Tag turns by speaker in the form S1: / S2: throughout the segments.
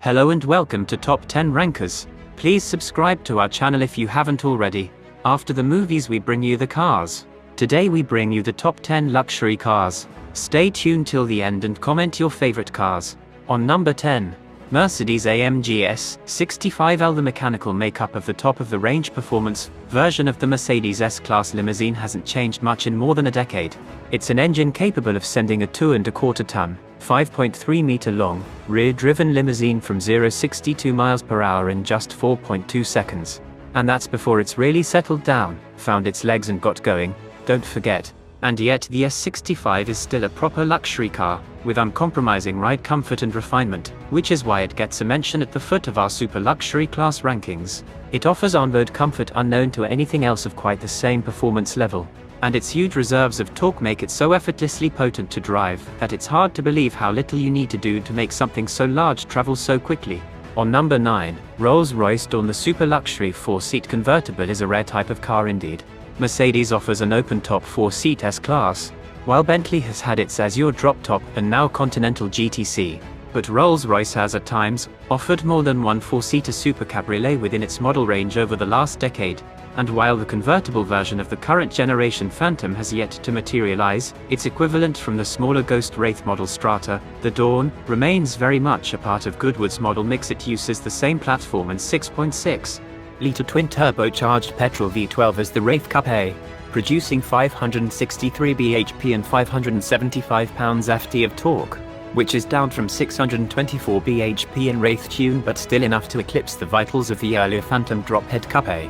S1: Hello and welcome to Top 10 Rankers. Please subscribe to our channel if you haven't already. After the movies we bring you the cars. Today we bring you the top 10 luxury cars. Stay tuned till the end and comment your favorite cars. On number 10. Mercedes-AMG S65L. The mechanical makeup of the top-of-the-range performance version of the Mercedes S-Class limousine hasn't changed much in more than a decade. It's an engine capable of sending a 2.25-ton, 5.3-meter long, rear-driven limousine from 0-62 miles per hour in just 4.2 seconds. And that's before it's really settled down, found its legs and got going, don't forget. And yet the S65 is still a proper luxury car, with uncompromising ride comfort and refinement, which is why it gets a mention at the foot of our super luxury class rankings. It offers onboard comfort unknown to anything else of quite the same performance level. And its huge reserves of torque make it so effortlessly potent to drive, that it's hard to believe how little you need to do to make something so large travel so quickly. On number 9, Rolls-Royce Dawn. The super luxury 4-seat convertible is a rare type of car indeed. Mercedes offers an open-top 4-seat S-Class, while Bentley has had its Azure drop-top and now Continental GTC. But Rolls-Royce has at times offered more than one 4-seater super cabriolet within its model range over the last decade. And while the convertible version of the current generation Phantom has yet to materialize, its equivalent from the smaller Ghost Wraith model Strata, the Dawn, remains very much a part of Goodwood's model mix. It uses the same platform and 6.6-liter twin-turbocharged petrol V12 as the Wraith Coupe, producing 563 bhp and 575 pounds-ft of torque, which is down from 624 bhp in Wraith tune but still enough to eclipse the vitals of the earlier Phantom drop-head Coupe.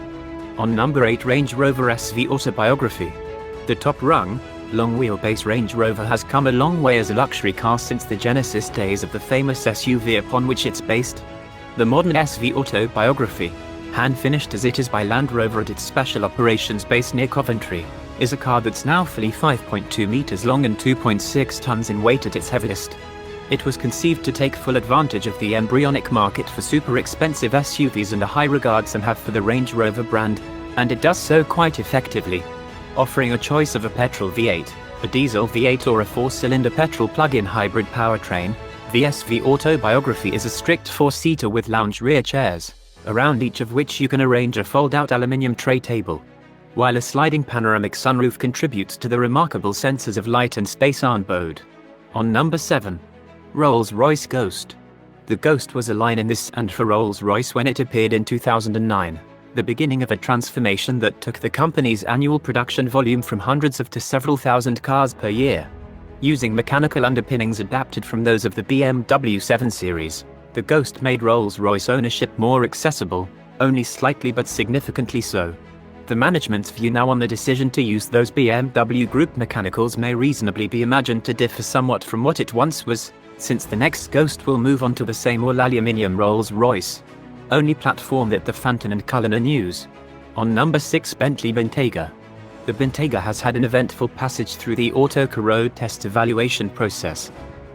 S1: On number 8, Range Rover SV Autobiography. The top-rung, long-wheelbase Range Rover has come a long way as a luxury car since the Genesis days of the famous SUV upon which it's based. The modern SV Autobiography, hand-finished as it is by Land Rover at its special operations base near Coventry, is a car that's now fully 5.2 meters long and 2.6 tons in weight at its heaviest. It was conceived to take full advantage of the embryonic market for super expensive SUVs and a high regard some have for the Range Rover brand, and it does so quite effectively. Offering a choice of a petrol V8, a diesel V8 or a 4-cylinder petrol plug-in hybrid powertrain, the SV Autobiography is a strict 4-seater with lounge rear chairs, around each of which you can arrange a fold-out aluminium tray table, while a sliding panoramic sunroof contributes to the remarkable senses of light and space onboard. On number 7. Rolls-Royce Ghost. The Ghost was a line in this and for Rolls-Royce when it appeared in 2009, the beginning of a transformation that took the company's annual production volume from hundreds of to several thousand cars per year. Using mechanical underpinnings adapted from those of the BMW 7 Series, the Ghost made Rolls-Royce ownership more accessible, only slightly but significantly so. The management's view now on the decision to use those BMW Group mechanicals may reasonably be imagined to differ somewhat from what it once was, since the next Ghost will move on to the same all-aluminium Rolls-Royce only platform that the Phantom and Cullinan use. On number 6, Bentley Bentayga. The Bentayga has had an eventful passage through the Autocar Road Test evaluation process,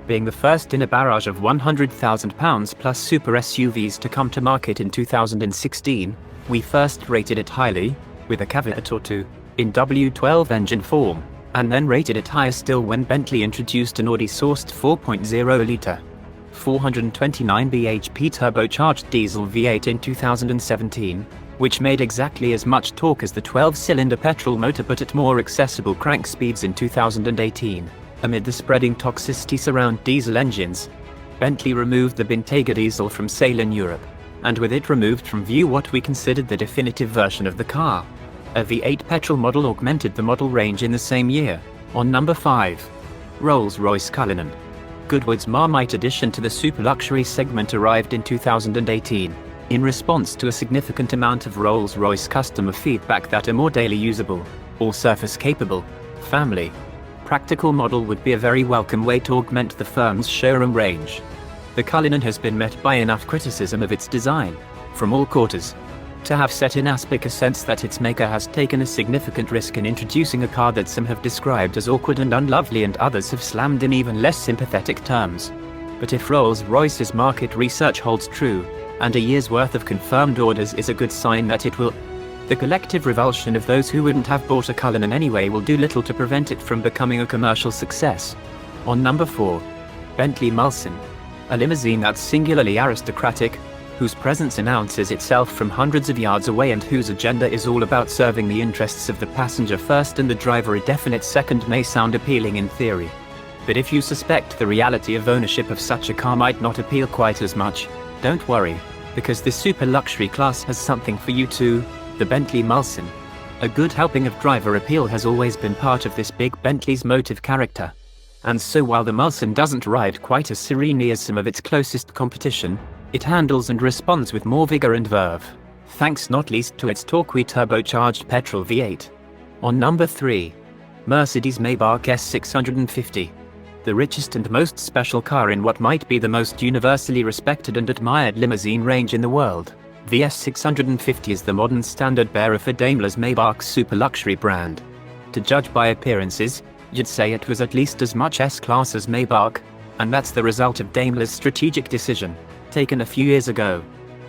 S1: being the first in a barrage of £100,000 plus super SUVs to come to market in 2016. We first rated it highly, with a caveat or two, in W12 engine form, and then rated it higher still when Bentley introduced an Audi-sourced 4.0-liter, 429 bhp turbocharged diesel V8 in 2017, which made exactly as much torque as the 12-cylinder petrol motor but at more accessible crank speeds in 2018. Amid the spreading toxicities around diesel engines, Bentley removed the Bentayga diesel from sale in Europe, and with it removed from view what we considered the definitive version of the car. A V8 petrol model augmented the model range in the same year. On number 5. Rolls-Royce Cullinan. Goodwood's Marmite addition to the super luxury segment arrived in 2018, in response to a significant amount of Rolls-Royce customer feedback that a more daily usable, all-surface capable, family, practical model would be a very welcome way to augment the firm's showroom range. The Cullinan has been met by enough criticism of its design, from all quarters, to have set in aspic a sense that its maker has taken a significant risk in introducing a car that some have described as awkward and unlovely and others have slammed in even less sympathetic terms. But if Rolls-Royce's market research holds true, and a year's worth of confirmed orders is a good sign that it will, the collective revulsion of those who wouldn't have bought a Cullinan anyway will do little to prevent it from becoming a commercial success. On number 4. Bentley Mulsanne. A limousine that's singularly aristocratic, whose presence announces itself from hundreds of yards away and whose agenda is all about serving the interests of the passenger first and the driver a definite second may sound appealing in theory. But if you suspect the reality of ownership of such a car might not appeal quite as much, don't worry, because this super luxury class has something for you too, the Bentley Mulsanne. A good helping of driver appeal has always been part of this big Bentley's motive character. And so while the Mulsanne doesn't ride quite as serenely as some of its closest competition, it handles and responds with more vigor and verve, thanks not least to its torquey turbocharged petrol V8. On number 3. Mercedes-Maybach S650. The richest and most special car in what might be the most universally respected and admired limousine range in the world. The S650 is the modern standard bearer for Daimler's Maybach super luxury brand. To judge by appearances, you'd say it was at least as much S-Class as Maybach, and that's the result of Daimler's strategic decision, taken a few years ago,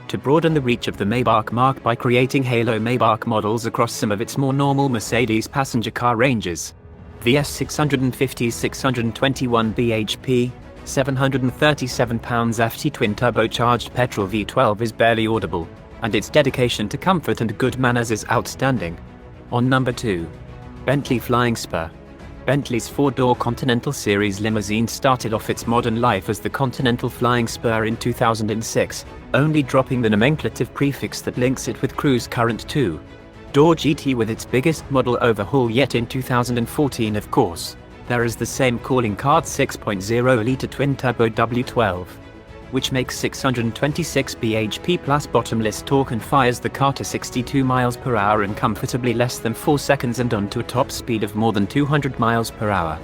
S1: to broaden the reach of the Maybach marque by creating halo Maybach models across some of its more normal Mercedes passenger car ranges. The S650's 621 bhp, 737 pounds-ft twin-turbocharged petrol V12 is barely audible, and its dedication to comfort and good manners is outstanding. On number 2. Bentley Flying Spur. Bentley's four-door Continental Series limousine started off its modern life as the Continental Flying Spur in 2006, only dropping the nomenclative prefix that links it with Cruise Current 2-door GT with its biggest model overhaul yet in 2014 of course. There is the same calling card 6.0-litre twin-turbo W12, which makes 626 bhp plus bottomless torque and fires the car to 62 miles per hour in comfortably less than 4 seconds and onto a top speed of more than 200 miles per hour.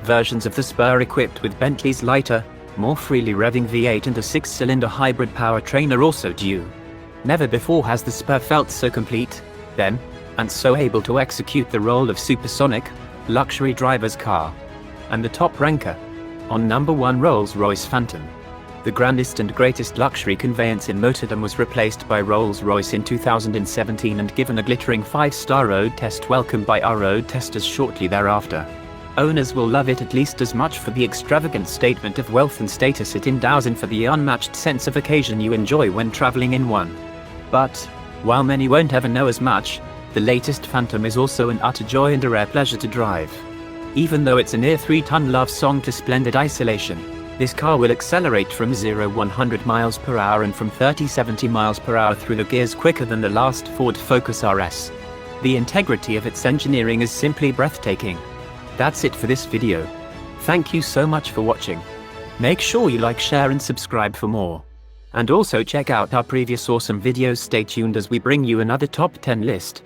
S1: Versions of the Spur equipped with Bentley's lighter, more freely revving V8 and a 6-cylinder hybrid powertrain are also due. Never before has the Spur felt so complete, then, and so able to execute the role of supersonic, luxury driver's car. And the top ranker. On number 1, Rolls-Royce Phantom. The grandest and greatest luxury conveyance in motordom was replaced by Rolls-Royce in 2017 and given a glittering 5-star road test welcome by our road testers shortly thereafter. Owners will love it at least as much for the extravagant statement of wealth and status it endows and for the unmatched sense of occasion you enjoy when traveling in one. But, while many won't ever know as much, the latest Phantom is also an utter joy and a rare pleasure to drive. Even though it's a near 3-ton love song to splendid isolation, this car will accelerate from 0-100 miles per hour and from 30-70 miles per hour through the gears quicker than the last Ford Focus RS. The integrity of its engineering is simply breathtaking. That's it for this video. Thank you so much for watching. Make sure you like, share and subscribe for more. And also check out our previous awesome videos. Stay tuned as we bring you another top 10 list.